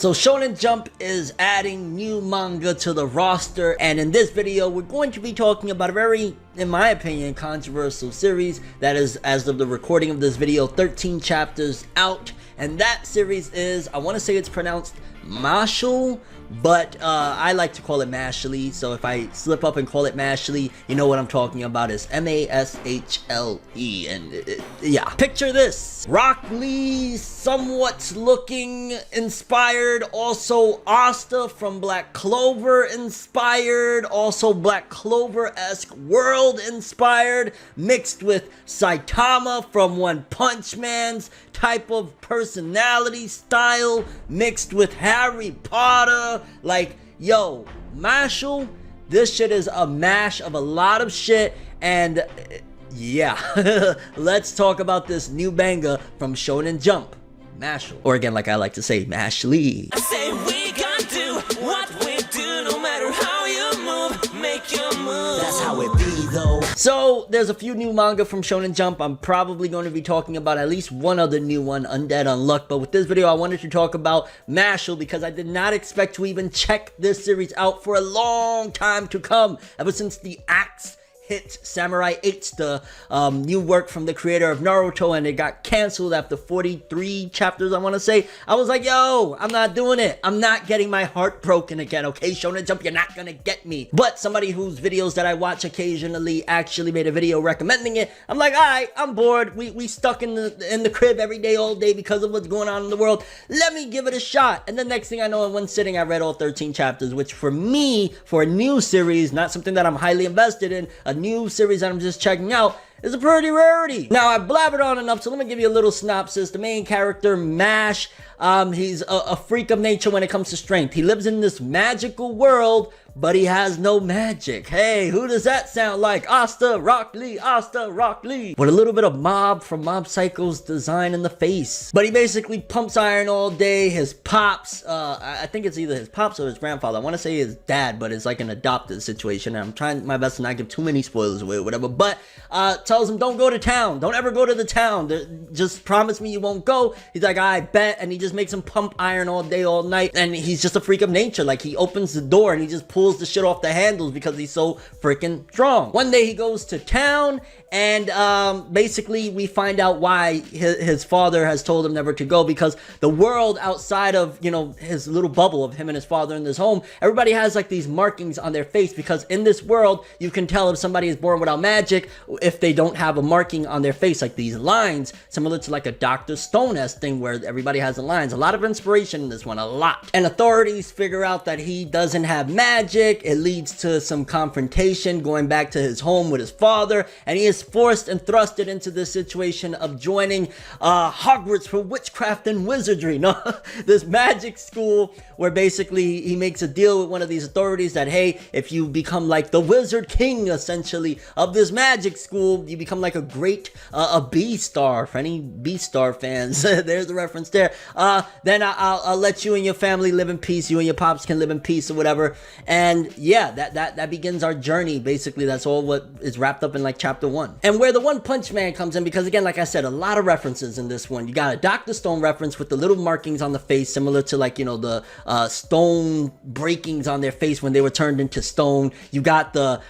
So Shonen Jump is adding new manga to the roster, and in this video we're going to be talking about a very, in my opinion, controversial series that is, as of the recording of this video, 13 chapters out, and that series is, I want to say it's pronounced Mashle, but I like to call it Mashle, so if I slip up and call it Mashle, you know what I'm talking about. Is M-A-S-H-L-E, and yeah. Picture this: Rock Lee, somewhat looking inspired, also Asta from Black Clover inspired, also Black Clover-esque world inspired, mixed with Saitama from One Punch Man's type of personality style, mixed with Harry Potter. Like, yo, Mashle, this shit is a mash of a lot of shit, and yeah, let's talk about this new manga from Shonen Jump, Mashle, or again, like I like to say, Mashle. I say we gon' do what we do, no matter how you move, make your move. That's how it be, though. So there's a few new manga from Shonen Jump. I'm probably going to be talking about at least one other new one, Undead Unluck, but with this video I wanted to talk about Mashle because I did not expect to even check this series out for a long time to come, ever since the Axe hit Samurai 8, the new work from the creator of Naruto, and it got canceled after 43 chapters, I want to say. I was like, yo, I'm not doing it. I'm not getting my heart broken again, okay? Shonen Jump, you're not gonna get me. But somebody whose videos that I watch occasionally actually made a video recommending it. I'm like, alright, I'm bored. We stuck in the crib every day, all day because of what's going on in the world. Let me give it a shot. And the next thing I know, in one sitting, I read all 13 chapters, which for me, for a new series, not something that I'm highly invested in, a new series that I'm just checking out, is a pretty rarity. Now, I blabbered on enough, so let me give you a little synopsis. The main character, Mash, he's a freak of nature when it comes to strength. He lives in this magical world, but he has no magic. Hey, who does that sound like? Asta, Rock Lee, Asta, Rock Lee. With a little bit of Mob from Mob Psycho's design in the face. But he basically pumps iron all day. His pops, I think it's either his pops or his grandfather. I want to say his dad, but it's like an adopted situation. And I'm trying my best to not give too many spoilers away or whatever. But tells him, don't go to town. Don't ever go to the town. Just promise me you won't go. He's like, I bet. And he just makes him pump iron all day, all night. And he's just a freak of nature. Like, he opens the door and he just pulls the shit off the handles because he's so freaking strong. One day he goes to town, and basically we find out why his father has told him never to go, because the world outside of, you know, his little bubble of him and his father in this home, everybody has like these markings on their face, because in this world you can tell if somebody is born without magic if they don't have a marking on their face, like these lines, similar to like a Dr. Stone-esque thing where everybody has the lines. A lot of inspiration in this one, a lot. And authorities figure out that he doesn't have magic. It leads to some confrontation, going back to his home with his father, and he is forced and thrusted into this situation of joining Hogwarts for witchcraft and wizardry. No, this magic school where basically he makes a deal with one of these authorities that, hey, if you become like the wizard king, essentially, of this magic school, you become like a great a B-star. For any B-star fans, there's the reference there. Then I'll let you and your family live in peace. You and your pops can live in peace or whatever. And yeah, that begins our journey. Basically, that's all what is wrapped up in like chapter 1. And where the One Punch Man comes in, because again, like I said, a lot of references in this one. You got a Dr. Stone reference with the little markings on the face, similar to like, you know, the stone breakings on their face when they were turned into stone. You got the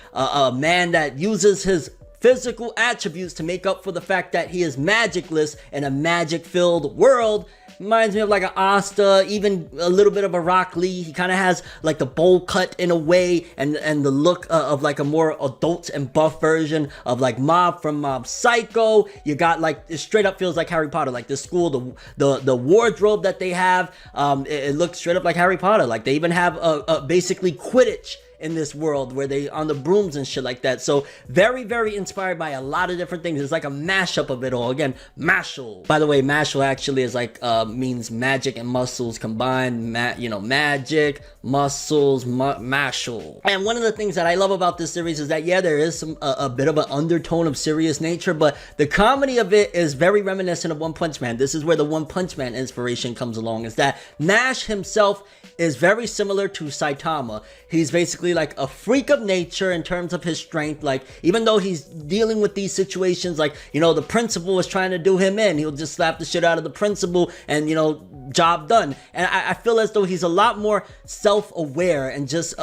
man that uses his physical attributes to make up for the fact that he is magicless in a magic-filled world. Reminds me of like an Asta, even a little bit of a Rock Lee. He kind of has like the bowl cut in a way, and the look of like a more adult and buff version of like Mob from Mob Psycho. You got like, it straight up feels like Harry Potter. Like the school, the wardrobe that they have, it looks straight up like Harry Potter. Like they even have basically Quidditch in this world where they on the brooms and shit like that. So very, very inspired by a lot of different things. It's like a mashup of it all. Again, Mashle. By the way, Mashle actually is like means magic and muscles combined. You know, magic, muscles, Mashle. And one of the things that I love about this series is that, yeah, there is a bit of an undertone of serious nature, but the comedy of it is very reminiscent of One Punch Man. This is where the One Punch Man inspiration comes along, is that Nash himself is very similar to Saitama. He's basically basically like a freak of nature in terms of his strength. Like, even though he's dealing with these situations, like, you know, the principal is trying to do him in, he'll just slap the shit out of the principal and, you know, job done. And I feel as though he's a lot more self-aware and just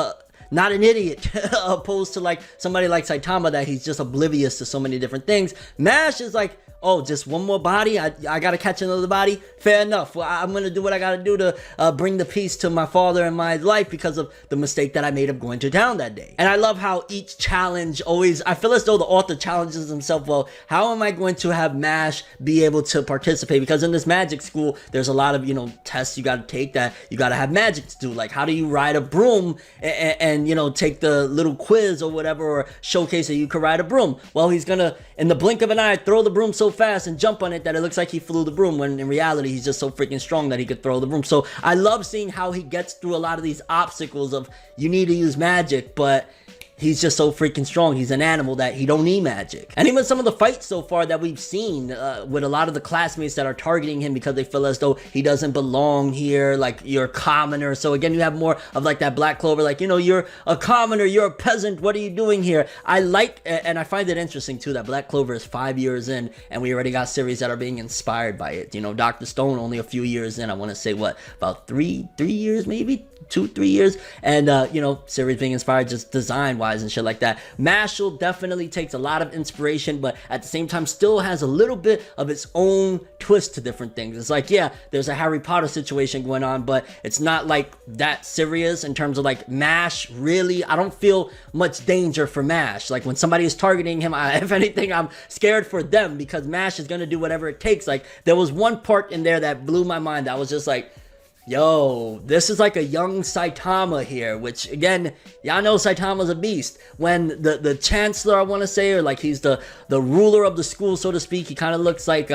not an idiot opposed to like somebody like Saitama that he's just oblivious to so many different things. Mash is like, oh, just one more body? I gotta catch another body? Fair enough. Well, I'm gonna do what I gotta do to bring the peace to my father and my life because of the mistake that I made of going to town that day. And I love how each challenge always, I feel as though the author challenges himself, well, how am I going to have Mash be able to participate? Because in this magic school, there's a lot of, you know, tests you gotta take that you gotta have magic to do. Like, how do you ride a broom and you know, take the little quiz or whatever, or showcase that you can ride a broom? Well, he's gonna, in the blink of an eye, throw the broom so fast and jump on it that it looks like he flew the broom, when in reality he's just so freaking strong that he could throw the broom. So I love seeing how he gets through a lot of these obstacles of you need to use magic, but he's just so freaking strong. He's an animal that he don't need magic. And even some of the fights so far that we've seen with a lot of the classmates that are targeting him because they feel as though he doesn't belong here, like you're a commoner. So again, you have more of like that Black Clover, like, you know, you're a commoner, you're a peasant, what are you doing here? I like, and I find it interesting too, that Black Clover is 5 years in and we already got series that are being inspired by it. You know, Dr. Stone only a few years in, I want to say what, about three years maybe? 2-3 years, and you know, series being inspired just design wise and shit like that. Mashle definitely takes a lot of inspiration, but at the same time still has a little bit of its own twist to different things. It's like, yeah, there's a Harry Potter situation going on, but it's not like that serious in terms of like Mash. Really, I don't feel much danger for Mash. Like when somebody is targeting him, if anything, I'm scared for them because Mash is gonna do whatever it takes. Like there was one part in there that blew my mind. I was just like, yo, this is like a young Saitama here, which again, y'all know Saitama's a beast. When the chancellor, I want to say, or like he's the ruler of the school, so to speak, he kind of looks like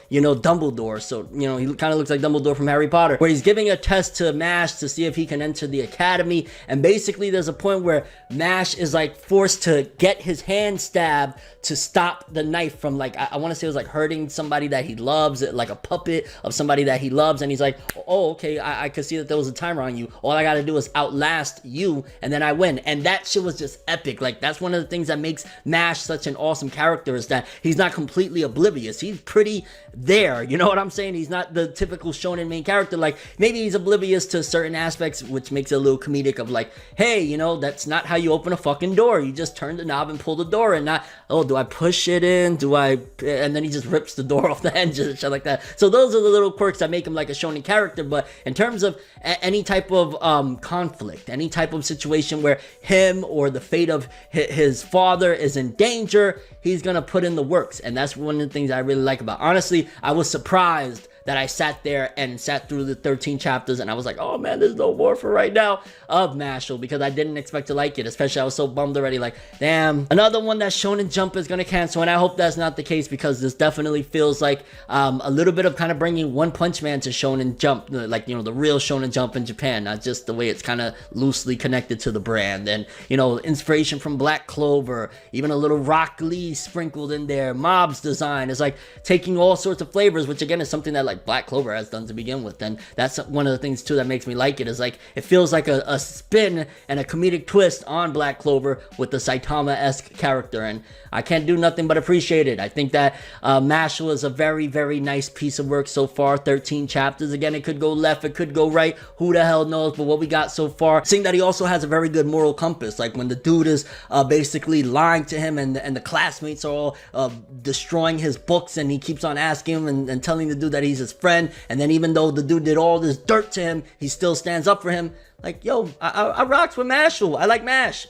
you know, Dumbledore. So, you know, he kind of looks like Dumbledore from Harry Potter, where he's giving a test to Mash to see if he can enter the academy. And basically there's a point where Mash is like forced to get his hand stabbed to stop the knife from, like, I want to say it was like hurting somebody that he loves, like a puppet of somebody that he loves. And he's like, oh, okay, I could see that there was a timer on you. All I got to do is outlast you and then I win. And that shit was just epic. Like, that's one of the things that makes Mash such an awesome character, is that he's not completely oblivious. He's pretty there, you know what I'm saying? He's not the typical shonen main character. Like, maybe he's oblivious to certain aspects, which makes it a little comedic of like, hey, you know, that's not how you open a fucking door. You just turn the knob and pull the door, and not, oh, do I push it in? Do I? And then he just rips the door off the hinges and shit like that. So those are the little quirks that make him like a shonen character. But in terms of any type of conflict, any type of situation where him or the fate of his father is in danger, he's gonna put in the works. And that's one of the things I really like about. Honestly, I was surprised that I sat there and sat through the 13 chapters and I was like, oh man, there's no more for right now of Mashle, because I didn't expect to like it. Especially I was so bummed already, like, damn, another one that Shonen Jump is gonna cancel. And I hope that's not the case, because this definitely feels like a little bit of kind of bringing One Punch Man to Shonen Jump, like, you know, the real Shonen Jump in Japan, not just the way it's kind of loosely connected to the brand. And, you know, inspiration from Black Clover, even a little Rock Lee sprinkled in there, Mob's design is like taking all sorts of flavors, which again is something that like Black Clover has done to begin with. And that's one of the things too that makes me like it, is like it feels like a spin and a comedic twist on Black Clover with the Saitama-esque character, and I can't do nothing but appreciate it. I think that Mashle is a very, very nice piece of work so far. 13 chapters. Again, it could go left, it could go right, who the hell knows, but what we got so far, seeing that he also has a very good moral compass. Like when the dude is basically lying to him and the classmates are all destroying his books, and he keeps on asking him and telling the dude that he's his friend, and then even though the dude did all this dirt to him, he still stands up for him. Like, yo, I rocks with Mashle. I like Mash.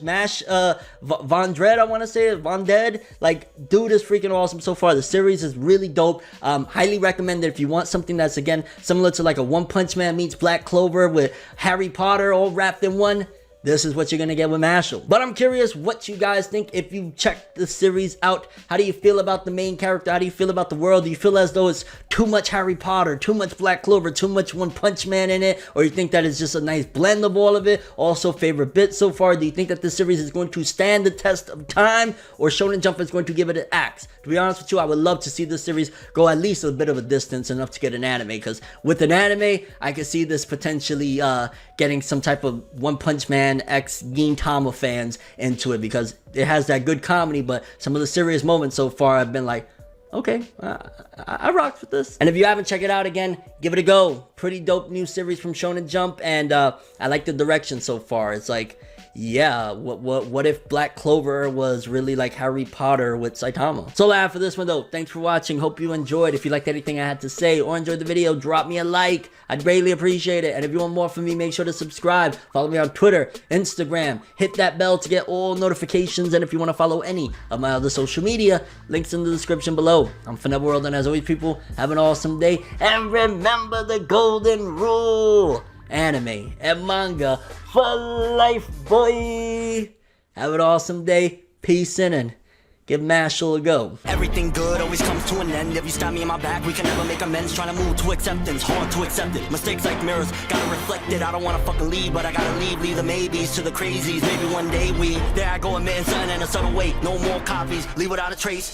Von Dread, I want to say it. Von Dead. Like, dude is freaking awesome so far. The series is really dope. Highly recommended if you want something that's, again, similar to like a One Punch Man meets Black Clover with Harry Potter all wrapped in one. This is what you're gonna get with Mashle. But I'm curious what you guys think if you checked the series out. How do you feel about the main character? How do you feel about the world? Do you feel as though it's too much Harry Potter, too much Black Clover, too much One Punch Man in it? Or you think that it's just a nice blend of all of it? Also, favorite bit so far? Do you think that this series is going to stand the test of time, or Shonen Jump is going to give it an axe? To be honest with you, I would love to see this series go at least a bit of a distance, enough to get an anime, because with an anime, I could see this potentially getting some type of One Punch Man and ex-Gintama fans into it, because it has that good comedy, but some of the serious moments so far have been like, okay, I rocked with this. And if you haven't checked it out, again, give it a go. Pretty dope new series from Shonen Jump, and I like the direction so far. It's like, yeah, what if Black Clover was really like Harry Potter with Saitama? So I have for this one though. Thanks for watching. Hope you enjoyed. If you liked anything I had to say or enjoyed the video, drop me a like. I'd greatly appreciate it. And if you want more from me, make sure to subscribe. Follow me on Twitter, Instagram. Hit that bell to get all notifications. And if you want to follow any of my other social media, links in the description below. I'm ForneverWorld, and as always, people, have an awesome day. And remember the golden rule: anime and manga for life, boy. Have an awesome day. Peace in, and give Mashle a go. Everything good always comes to an end. If you stab me in my back, we can never make amends. Trying to move to acceptance, hard to accept it. Mistakes like mirrors, gotta reflect it. I don't wanna fucking leave, but I gotta leave. Leave the maybes to the crazies. Maybe one day there I go, admitting something in a subtle way. No more copies, leave without a trace.